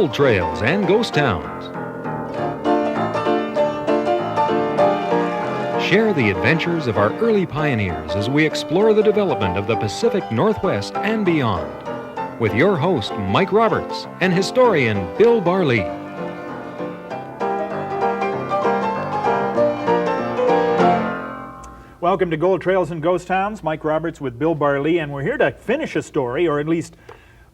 Gold Trails and Ghost Towns. Share the adventures of our early pioneers as we explore the development of the Pacific Northwest and beyond. With your host, Mike Roberts, and historian Bill Barlee. Welcome to Gold Trails and Ghost Towns. Mike Roberts with Bill Barlee, and we're here to finish a story, or at least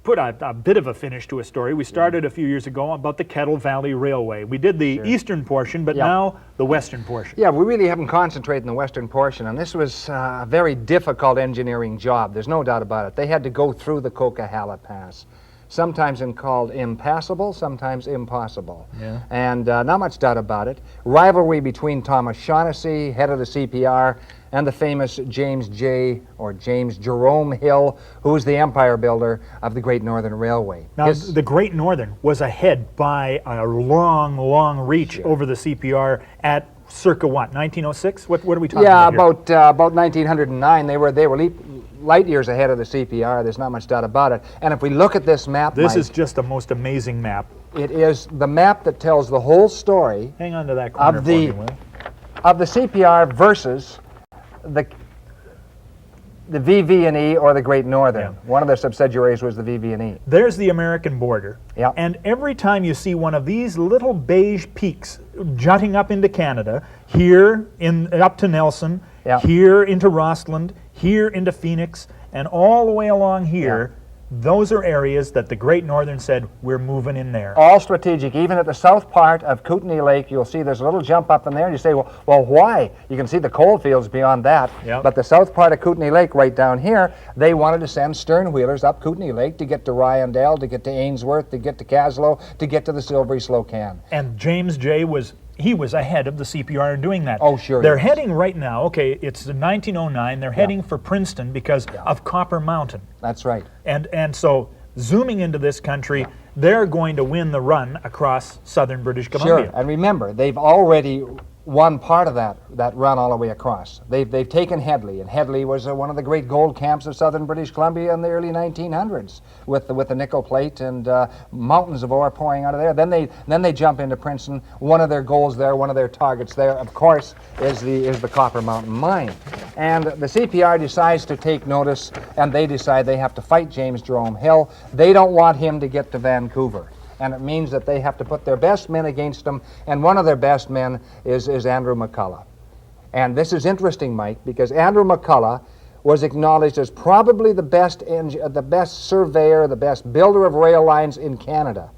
put a bit of a finish to a story. We started a few years ago about the Kettle Valley Railway. We did the eastern portion, but now the western portion. Yeah, we really haven't concentrated on the western portion, and this was a very difficult engineering job. There's no doubt about it. They had to go through the Coquihalla Pass, sometimes called impassable, sometimes impossible. Yeah. And not much doubt about it. Rivalry between Thomas Shaughnessy, head of the C.P.R., and the famous James Jerome Hill, who was the empire builder of the Great Northern Railway. Now, the Great Northern was ahead by a long, long reach over the C.P.R. at circa what, 1906? What are we talking about here? Yeah, about 1909. They were light years ahead of the C.P.R. There's not much doubt about it. And if we look at this map, this Mike, is just a most amazing map. It is the map that tells the whole story. Hang on to that corner for me, will you? Of the C.P.R. versus the VV&E or the Great Northern. Yeah. One of their subsidiaries was the VV&E. There's the American border. Yeah. And every time you see one of these little beige peaks jutting up into Canada, here up to Nelson, here into Rossland, here into Phoenix, and all the way along here, those are areas that the Great Northern said, we're moving in there. All strategic. Even at the south part of Kootenai Lake, you'll see there's a little jump up in there, and you say, well, why? You can see the coal fields beyond that. Yep. But the south part of Kootenai Lake, right down here, they wanted to send stern wheelers up Kootenai Lake to get to Ryandale, to get to Ainsworth, to get to Caslow, to get to the Silbury Slocan. And James J. was ahead of the C.P.R. in doing that. Oh, sure. They're heading right now, okay, it's 1909, they're heading for Princeton because of Copper Mountain. That's right. And so, zooming into this country, they're going to win the run across southern British Columbia. Sure, and remember, they've already won part of that run all the way across. They've taken Headley, and Headley was one of the great gold camps of southern British Columbia in the early 1900s, with the nickel plate and mountains of ore pouring out of there. Then they jump into Princeton. One of their goals there, one of their targets there, of course, is the Copper Mountain Mine. And the C.P.R. decides to take notice, and they decide they have to fight James Jerome Hill. They don't want him to get to Vancouver. And it means that they have to put their best men against him, and one of their best men is Andrew McCulloch. And this is interesting, Mike, because Andrew McCulloch was acknowledged as probably the best surveyor, the best builder of rail lines in Canada.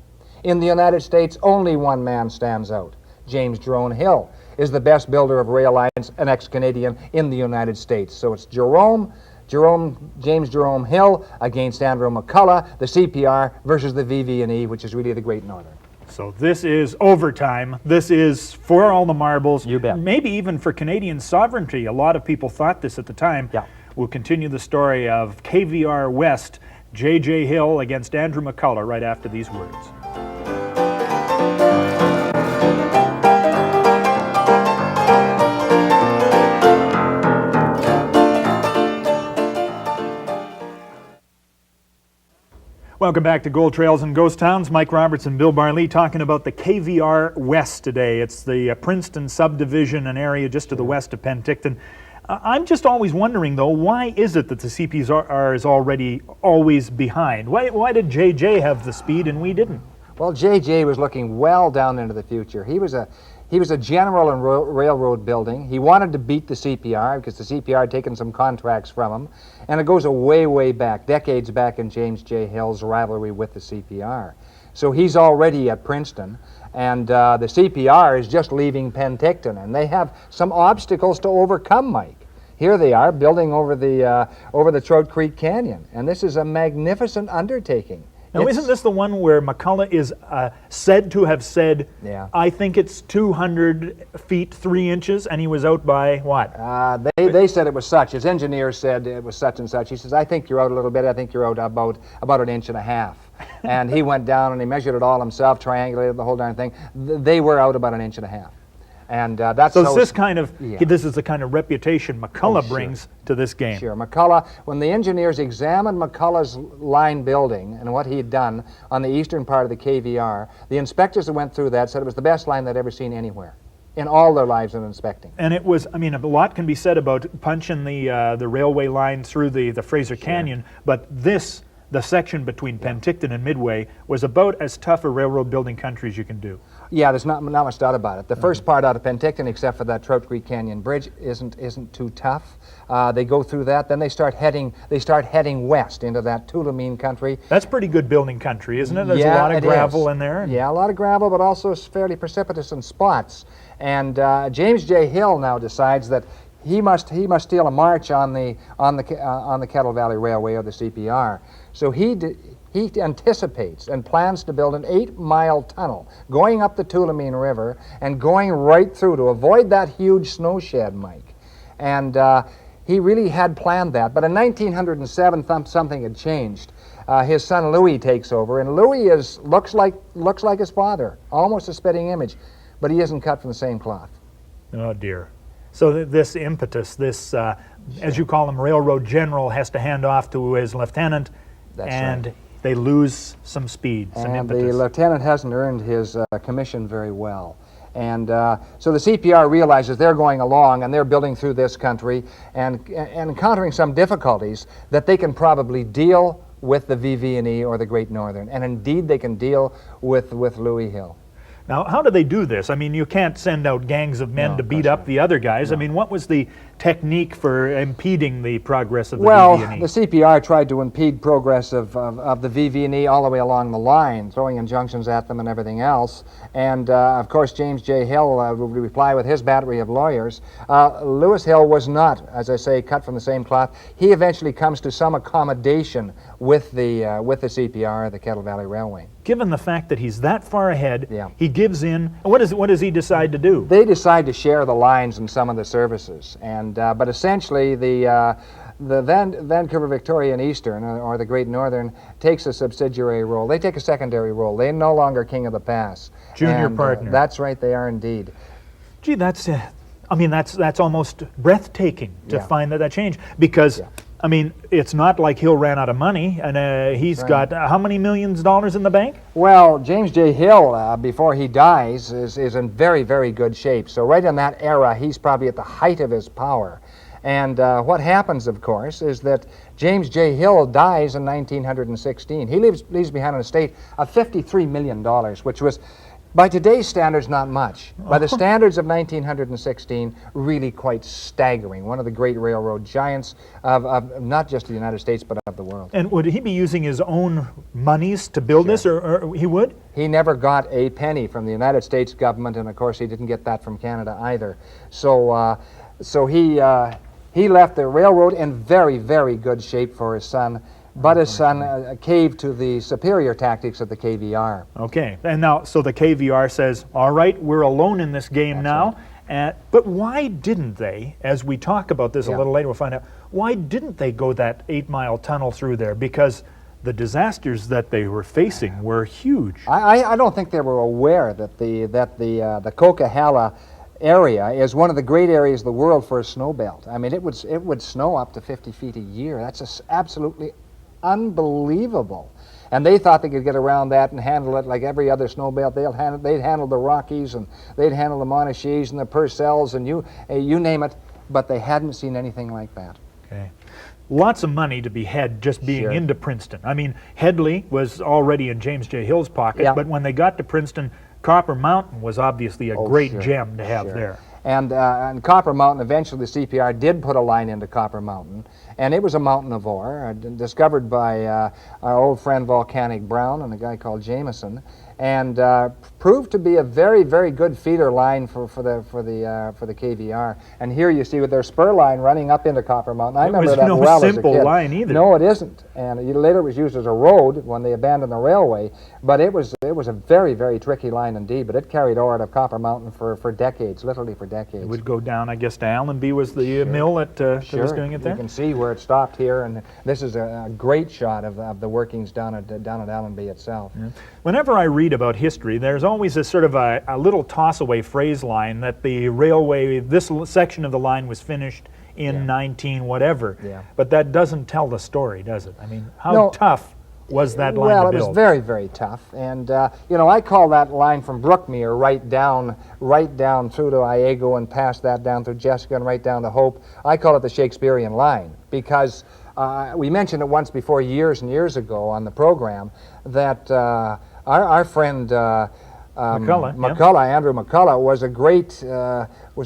In the United States, only one man stands out. James Jerome Hill is the best builder of rail lines, an ex-Canadian, in the United States. So it's James Jerome Hill against Andrew McCulloch, the C.P.R. versus the VV&E, which is really the Great Northern. So this is overtime. This is for all the marbles. You bet. Maybe even for Canadian sovereignty. A lot of people thought this at the time. Yeah. We'll continue the story of KVR West, J.J. Hill against Andrew McCulloch right after these words. Welcome back to Gold Trails and Ghost Towns. Mike Roberts and Bill Barlee talking about the KVR West today. It's the Princeton subdivision, an area just to the west of Penticton. I'm just always wondering, though, why is it that the CPR is always behind? Why did JJ have the speed and we didn't? Well, JJ was looking well down into the future. He was a general in railroad building. He wanted to beat the C.P.R. because the C.P.R. had taken some contracts from him. And it goes way back, decades back in James J. Hill's rivalry with the C.P.R. So he's already at Princeton, and the C.P.R. is just leaving Penticton, and they have some obstacles to overcome, Mike. Here they are building over the Trout Creek Canyon, and this is a magnificent undertaking. Now, isn't this the one where McCulloch is said to have said, I think it's 200 feet 3 inches, and he was out by what? They said it was such. His engineer said it was such and such. He says, I think you're out a little bit. I think you're out about 1.5 inches. And he went down and he measured it all himself, triangulated the whole darn thing. They were out about 1.5 inches. And that's So it's this kind of, Yeah. this is the kind of reputation McCulloch sure. brings to this game. Sure. McCulloch, when the engineers examined McCulloch's line building and what he had done on the eastern part of the KVR, the inspectors that went through that said it was the best line they'd ever seen anywhere in all their lives of inspecting. And it was, I mean, a lot can be said about punching the railway line through the Fraser Canyon, but this, the section between Penticton and Midway, was about as tough a railroad building country as you can do. Yeah, there's not much doubt about it. The first part out of Penticton, except for that Trout Creek Canyon Bridge, isn't too tough. They go through that, then they start heading west into that Tulameen country. That's pretty good building country, isn't it? There's a Yeah, lot of it gravel is. in there. Yeah, a lot of gravel, but also fairly precipitous in spots. And James J. Hill now decides that he must steal a march on the Kettle Valley Railway, or the C.P.R. So he anticipates and plans to build an 8-mile tunnel going up the Tulameen River and going right through to avoid that huge snow shed, Mike. And he really had planned that. But in 1907, something had changed. His son Louis takes over, and Louis looks like his father, almost a spitting image, but he isn't cut from the same cloth. Oh dear. So this impetus, this, as you call him, railroad general, has to hand off to his lieutenant, That's and right. they lose some speed, some And impetus. the lieutenant hasn't earned his commission very well. And so the C.P.R. realizes they're going along and they're building through this country and encountering some difficulties that they can probably deal with the VV&E or the Great Northern. And indeed they can deal with Louis Hill. Now, how do they do this? I mean, you can't send out gangs of men No, to of beat course up not. the other guys. I mean, what was the technique for impeding the progress of the Well, VV&E? the C.P.R. tried to impede progress of the VV&E all the way along the line, throwing injunctions at them and everything else. And, of course, James J. Hill would reply with his battery of lawyers. Lewis Hill was not, as I say, cut from the same cloth. He eventually comes to some accommodation with the C.P.R., the Kettle Valley Railway. Given the fact that he's that far ahead, Yeah. he gives in. What does he decide to do? They decide to share the lines and some of the services, and but essentially the Vancouver Victoria and Eastern, or the Great Northern, takes a subsidiary role. They take a secondary role. They're no longer king of the pass. Junior And, partner. That's right, they are indeed. Gee, that's almost breathtaking to Yeah. find that change, because Yeah. I mean, it's not like Hill ran out of money, and he's Right. got how many millions of dollars in the bank? Well, James J. Hill, before he dies, is in very, very good shape. So right in that era, he's probably at the height of his power. And what happens, of course, is that James J. Hill dies in 1916. He leaves behind an estate of $53 million, which was, by today's standards, not much. By the standards of 1916, really quite staggering. One of the great railroad giants of not just the United States, but of the world. And would he be using his own monies to build this, or he would? He never got a penny from the United States government, and of course he didn't get that from Canada either. So, he left the railroad in very, very good shape for his son, but his son caved to the superior tactics of the KVR. Okay, and now, so the KVR says, all right, we're alone in this game now, but why didn't they, as we talk about this a Yeah. little later, we'll find out, why didn't they go that 8-mile tunnel through there? Because the disasters that they were facing were huge. I don't think they were aware that the Coquihalla area is one of the great areas of the world for a snow belt. I mean, it would snow up to 50 feet a year. That's just absolutely unbelievable. And they thought they could get around that and handle it like every other snow belt. They'd handle the Rockies, and they'd handle the Montachis and the Purcells, and you name it, but they hadn't seen anything like that. Okay. Lots of money to be had just being Sure. into Princeton. I mean, Headley was already in James J. Hill's pocket, Yeah. but when they got to Princeton, Copper Mountain was obviously a great Sure. gem to have Sure. there. And Copper Mountain, eventually the CPR did put a line into Copper Mountain, and it was a mountain of ore, discovered by our old friend Volcanic Brown and a guy called Jameson, and proved to be a very, very good feeder line for the KVR. And here you see with their spur line running up into Copper Mountain. I remember was that no well as a simple kid. line either. No, it isn't. And later it was used as a road when they abandoned the railway. But it was a very, very tricky line indeed. But it carried ore out of Copper Mountain for decades, literally for decades. It would go down, I guess, to Allenby was the mill that was doing it there. You can see where it stopped here, and this is a great shot of the workings down at Allenby itself. Whenever I read read about history, there's always a sort of a little toss-away phrase line that the railway, this section of the line was finished in 19 whatever. Yeah. But that doesn't tell the story, does it? I mean, how No. tough was that line Well, to it build? was very, very tough. And, you know, I call that line from Brookmere right down through to Iago and past that down through Jessica and right down to Hope. I call it the Shakespearean line because we mentioned it once before years and years ago on the program that our friend Andrew McCulloch was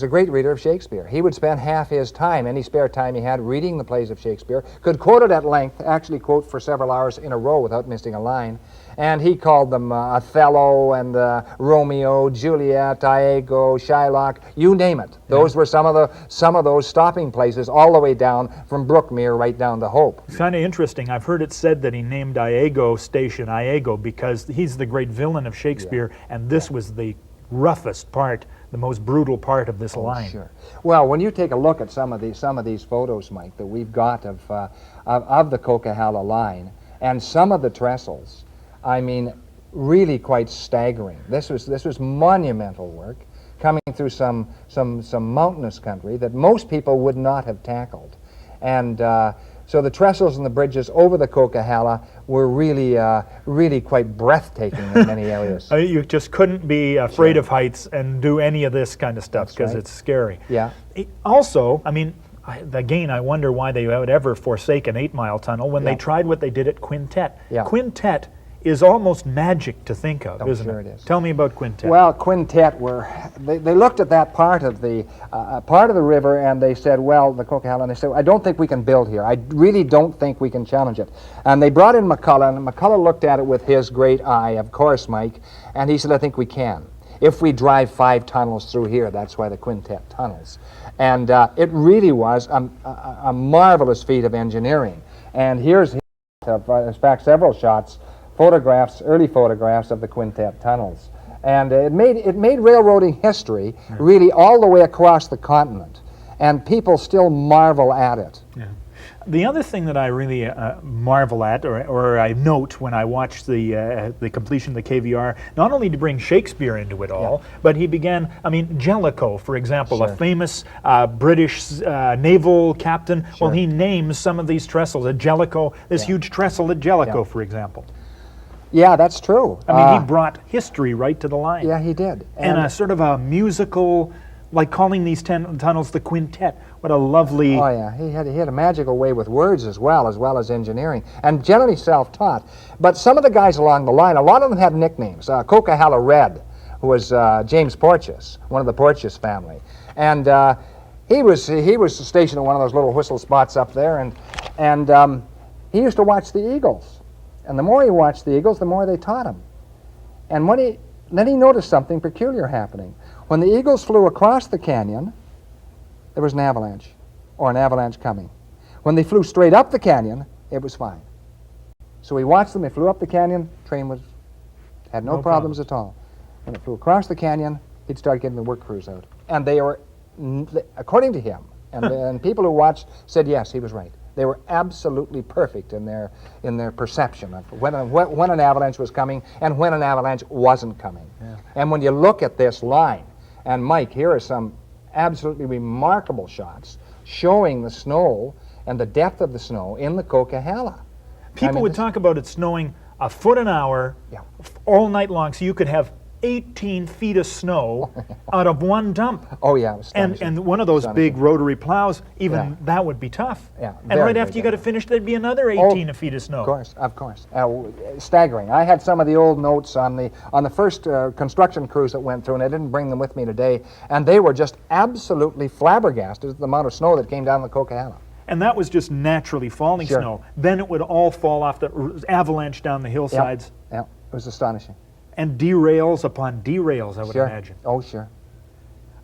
a great reader of Shakespeare. He would spend half his time, any spare time he had, reading the plays of Shakespeare, could quote it at length, actually quote for several hours in a row without missing a line. And he called them Othello and Romeo, Juliet, Iago, Shylock, you name it. Those were some of those stopping places all the way down from Brookmere right down to Hope. It's kind of interesting. I've heard it said that he named Iago Station Iago because he's the great villain of Shakespeare, and this was the roughest part, the most brutal part of this line. Sure. Well, when you take a look at some of these photos, Mike, that we've got of the Coquihalla line and some of the trestles, I mean, really quite staggering. This was monumental work coming through some mountainous country that most people would not have tackled. And so the trestles and the bridges over the Coquihalla were really quite breathtaking in many areas. You just couldn't be afraid of heights and do any of this kind of stuff because right. it's scary. Yeah. Also, I mean, again, I wonder why they would ever forsake an 8-mile tunnel when they tried what they did at Quintet. Yeah. Quintet is almost magic to think of, isn't sure it? it is. Tell me about Quintet. Well, Quintet they looked at that part of the river and they said, well, the Coquihalla, and they said, I don't think we can build here. I really don't think we can challenge it. And they brought in McCulloch, and McCulloch looked at it with his great eye, of course, Mike, and he said, I think we can. If we drive 5 tunnels through here, that's why the Quintet tunnels. And it really was a marvelous feat of engineering. And here's, in fact, several shots, early photographs of the Quintet tunnels. And it made railroading history really all the way across the continent. And people still marvel at it. Yeah. The other thing that I really marvel at, or I note when I watch the completion of the KVR, not only to bring Shakespeare into it all, but he began, I mean, Jellicoe, for example, a famous British naval captain, well, he names some of these trestles at Jellicoe, this huge trestle at Jellicoe, for example. Yeah, that's true. I mean, he brought history right to the line. Yeah, he did. And a sort of a musical, like calling these tunnels the Quintet. What a lovely... Oh, yeah. He had a magical way with words as well as engineering. And generally self-taught. But some of the guys along the line, a lot of them had nicknames. Coquihalla Red, who was James Porteous, one of the Porteous family. And he was stationed in one of those little whistle spots up there, and he used to watch the Eagles. And the more he watched the Eagles, the more they taught him. And then he noticed something peculiar happening. When the Eagles flew across the canyon, there was an avalanche, or an avalanche coming. When they flew straight up the canyon, it was fine. So he watched them, they flew up the canyon, train had no problems at all. When it flew across the canyon, he'd start getting the work crews out. And they were, according to him, and people who watched said, yes, he was right. They were absolutely perfect in their perception of when an avalanche was coming and when an avalanche wasn't coming. Yeah. And when you look at this line, and Mike, here are some absolutely remarkable shots showing the snow and the depth of the snow in the Coquihalla. People would talk about it snowing a foot an hour all night long, so you could have 18 feet of snow out of one dump. Oh yeah, it was and one of those big rotary plows, even that would be tough. Yeah, and right after you got it finished, there'd be another 18 feet of snow. Of course. Staggering. I had some of the old notes on the first construction crews that went through, and I didn't bring them with me today, and they were just absolutely flabbergasted at the amount of snow that came down the Coquihalla. And that was just naturally falling snow. Then it would all fall off the avalanche down the hillsides. Yeah, it was astonishing. And derails upon derails, I would imagine. Oh, sure.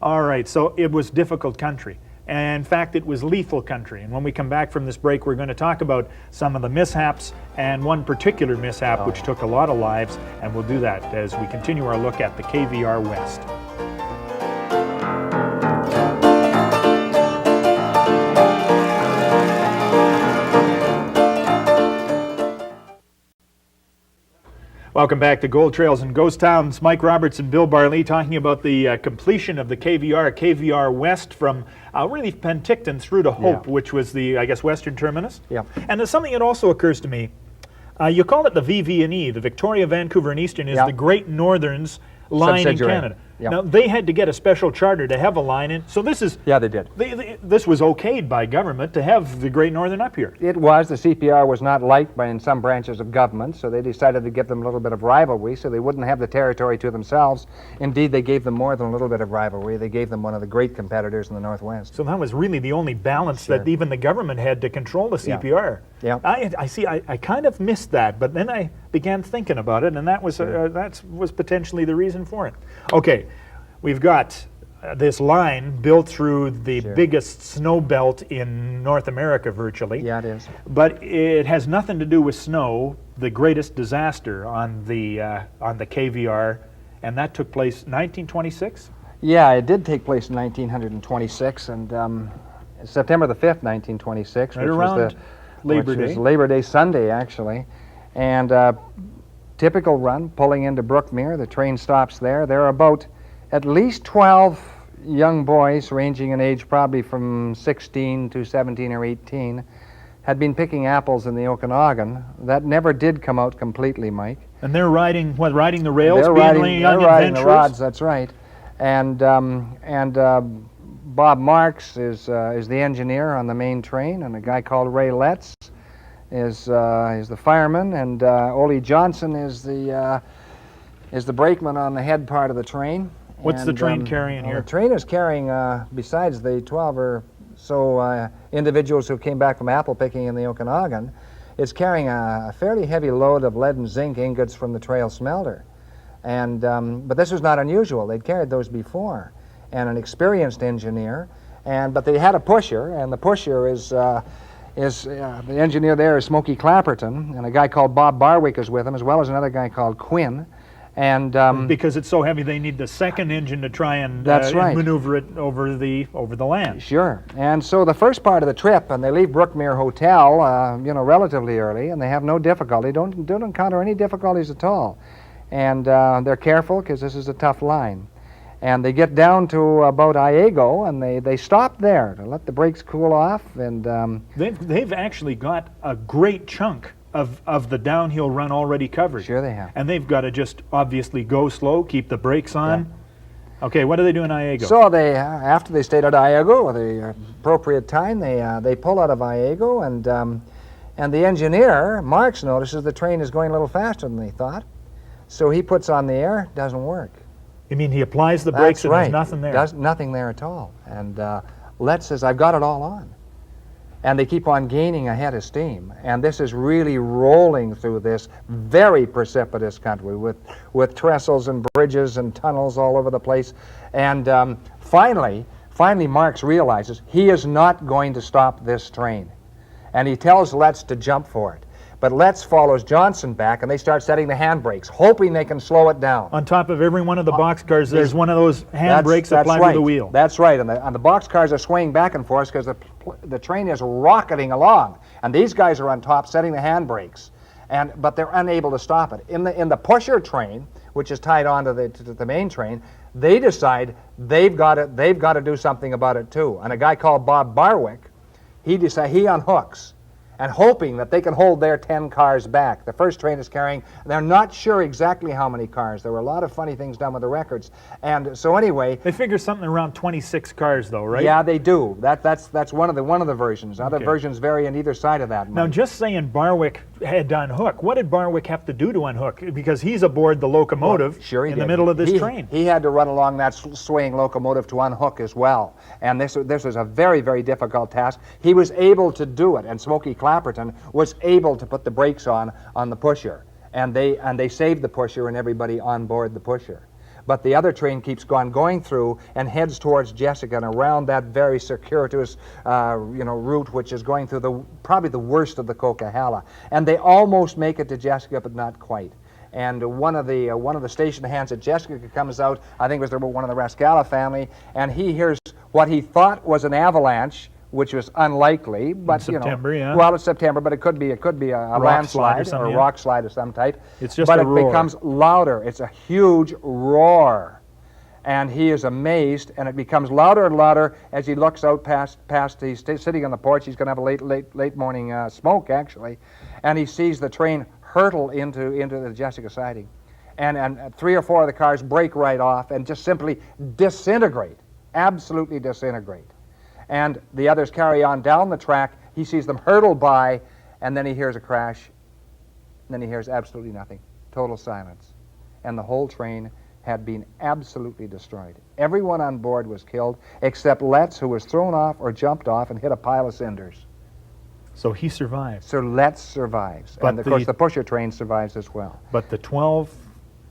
All right, so it was difficult country. And in fact, it was lethal country. And when we come back from this break, we're going to talk about some of the mishaps and one particular mishap which took a lot of lives. And we'll do that as we continue our look at the KVR West. Welcome back to Gold Trails and Ghost Towns. Mike Roberts and Bill Barley talking about the completion of the KVR West from really Penticton through to Hope, which was the, I guess, western terminus. Yeah. And there's something that also occurs to me. You call it the VV&E, the Victoria, Vancouver and Eastern, is the Great Northern's line in Canada. Yep. Now, they had to get a special charter to have a line in, so this is... Yeah, they did. This was okayed by government to have the Great Northern up here. It was. The C.P.R. was not liked by in some branches of government, so they decided to give them a little bit of rivalry so they wouldn't have the territory to themselves. Indeed, they gave them more than a little bit of rivalry. They gave them one of the great competitors in the Northwest. So that was really the only balance that even the government had to control the C.P.R. Yeah. I see. I kind of missed that, but then I began thinking about it, and that was potentially the reason for it. Okay, we've got this line built through the biggest snow belt in North America, virtually. Yeah, it is. But it has nothing to do with snow. The greatest disaster on the KVR, and that took place 1926. Yeah, it did take place in 1926, and September the 5th, 1926, right around Labor Day. Was Labor Day Sunday, actually. And typical run, pulling into Brookmere. The train stops there. There are about at least 12 young boys, ranging in age probably from 16 to 17 or 18, had been picking apples in the Okanagan. That never did come out completely, Mike. And they're riding the rails? They're riding the rods, that's right. And Bob Marks is the engineer on the main train, and a guy called Ray Letts is the fireman, and Ole Johnson is the brakeman on the head part of the train. What's the train carrying here? The train is carrying, besides the 12 or so individuals who came back from apple picking in the Okanagan, it's carrying a fairly heavy load of lead and zinc ingots from the Trail smelter. And but this was not unusual. They'd carried those before, and an experienced engineer. But they had a pusher, and the pusher is the engineer there is Smokey Clapperton, and a guy called Bob Barwick is with him, as well as another guy called Quinn. And because it's so heavy, they need the second engine to try and maneuver it over the land. Sure. And so the first part of the trip, and they leave Brookmere Hotel, relatively early, and they have no difficulty. Don't encounter any difficulties at all. And they're careful because this is a tough line. And they get down to about Iago, and they stop there to let the brakes cool off. And they've actually got a great chunk of the downhill run already covered. Sure they have. And they've got to just obviously go slow, keep the brakes on. Yeah. Okay, what do they do in Iago? So they, after they stayed at Iago at the appropriate time, they pull out of Iago, and the engineer, Marks, notices the train is going a little faster than they thought. So he puts on the air, doesn't work. You mean he applies the brakes and there's nothing there? There's nothing there at all. And Letts says, I've got it all on. And they keep on gaining a head of steam. And this is really rolling through this very precipitous country with trestles and bridges and tunnels all over the place. And finally Marks realizes he is not going to stop this train. And he tells Letts to jump for it. But Letts follows Johnson back, and they start setting the handbrakes, hoping they can slow it down. On top of every one of the boxcars, there's one of those handbrakes applied to the wheel. That's right, and the boxcars are swaying back and forth because the train is rocketing along, and these guys are on top setting the handbrakes, but they're unable to stop it. In the pusher train, which is tied onto the main train, they decide they've got to do something about it too. And a guy called Bob Barwick, he unhooks, and hoping that they can hold their 10 cars back. The first train is carrying, they're not sure exactly how many cars. There were a lot of funny things done with the records. And so anyway... They figure something around 26 cars though, right? Yeah, they do. That's one of the versions. Other versions vary on either side of that. Now, just saying Barwick had to unhook, what did Barwick have to do to unhook? Because he's aboard the locomotive in the middle of this train. He had to run along that swaying locomotive to unhook as well. And this was a very, very difficult task. He was able to do it, and Smokey Clapperton was able to put the brakes on the pusher, and they saved the pusher and everybody on board the pusher. But the other train keeps going through and heads towards Jessica and around that very circuitous route, which is going through probably the worst of the Coquihalla. And they almost make it to Jessica, but not quite. And one of the station hands at Jessica comes out, I think it was one of the Rascala family, and he hears what he thought was an avalanche which was unlikely, but September, yeah. well, it's September, but it could be a landslide or a rock slide of some type. It's just but a it roar. becomes louder. It's a huge roar, and he is amazed, and it becomes louder and louder as he looks out past. He's sitting on the porch. He's going to have a late morning smoke actually, and he sees the train hurtle into the Jessica siding, and 3 or 4 of the cars break right off and just simply disintegrate, absolutely disintegrate. And the others carry on down the track. He sees them hurtle by, and then he hears a crash. And then he hears absolutely nothing, total silence. And the whole train had been absolutely destroyed. Everyone on board was killed, except Letts, who was thrown off or jumped off and hit a pile of cinders. So he survived. So Letts survives. But and, of course, the pusher train survives as well. But the 12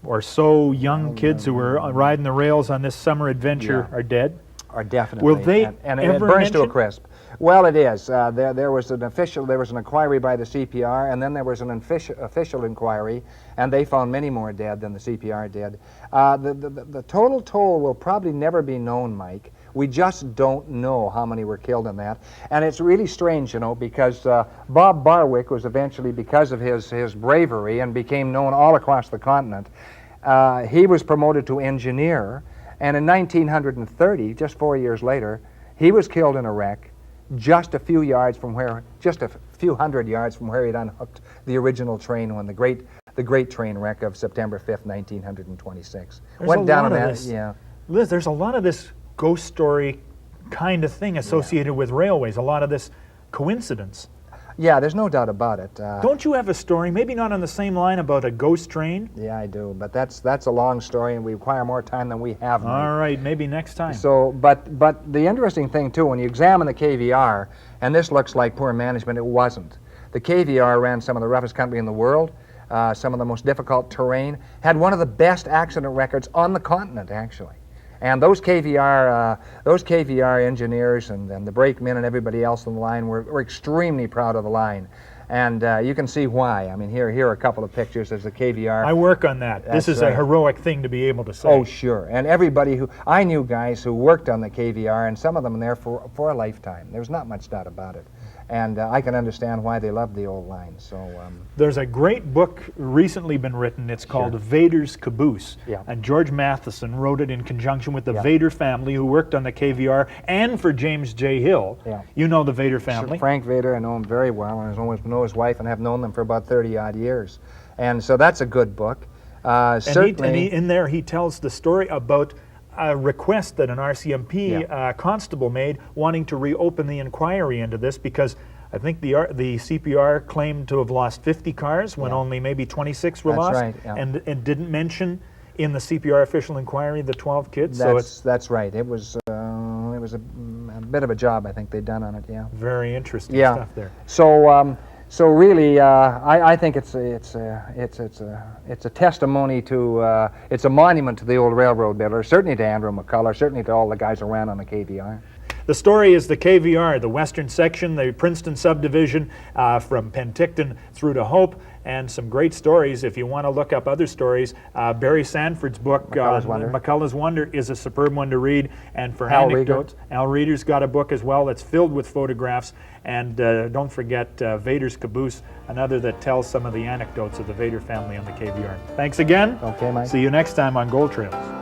or so young kids who were riding the rails on this summer adventure are dead? Are definitely. Will they and ever it burns to a mention- crisp. Well, it is. There was an inquiry by the C.P.R. and then there was an official inquiry, and they found many more dead than the C.P.R. did. The total toll will probably never be known, Mike. We just don't know how many were killed in that. And it's really strange, because Bob Barwick was eventually, because of his bravery, and became known all across the continent, he was promoted to engineer. And in 1930, just 4 years later, he was killed in a wreck just a few hundred yards from where he'd unhooked the original train when the great train wreck of September 5th, 1926. Went down on that. Yeah. Liz, there's a lot of this ghost story kind of thing associated with railways, a lot of this coincidence. Yeah, there's no doubt about it. Don't you have a story, maybe not on the same line, about a ghost train? Yeah, I do, but that's a long story, and we require more time than we have. All right, maybe next time. So, but the interesting thing too, when you examine the KVR, and this looks like poor management, it wasn't. The KVR ran some of the roughest country in the world, some of the most difficult terrain, had one of the best accident records on the continent, actually. And those KVR engineers and the brakemen and everybody else on the line were extremely proud of the line. And you can see why. I mean, here are a couple of pictures. There's the KVR. I work on that. This is a heroic thing to be able to say. Oh, sure. And everybody I knew guys who worked on the KVR, and some of them there for a lifetime. There's not much doubt about it. And I can understand why they loved the old line. So there's a great book recently been written. It's called Vader's Caboose. Yeah. And George Matheson wrote it in conjunction with the Vader family, who worked on the KVR, and for James J. Hill. Yeah. You know the Vader family. Sure, Frank Vader, I know him very well, and I know his wife, and have known them for about 30-odd years. And so that's a good book. Certainly. In there he tells the story about a request that an RCMP constable made, wanting to reopen the inquiry into this, because I think the C.P.R. claimed to have lost 50 cars when only maybe 26 were lost. That's right, yeah. And didn't mention in the C.P.R. official inquiry the 12 kids. That's right. It was a bit of a job, I think, they'd done on it. Yeah. Very interesting stuff there. So really, I think it's a testimony to, it's a monument to the old railroad builder, certainly to Andrew McCulloch, certainly to all the guys who ran on the KVR. The story is the KVR, the western section, the Princeton subdivision from Penticton through to Hope, and some great stories. If you want to look up other stories, Barry Sanford's book, McCulloch's Wonder, is a superb one to read. And for anecdotes, Al Reeder's got a book as well that's filled with photographs. And don't forget Vader's Caboose, another that tells some of the anecdotes of the Vader family on the KVR. Thanks again. Okay, Mike. See you next time on Gold Trails.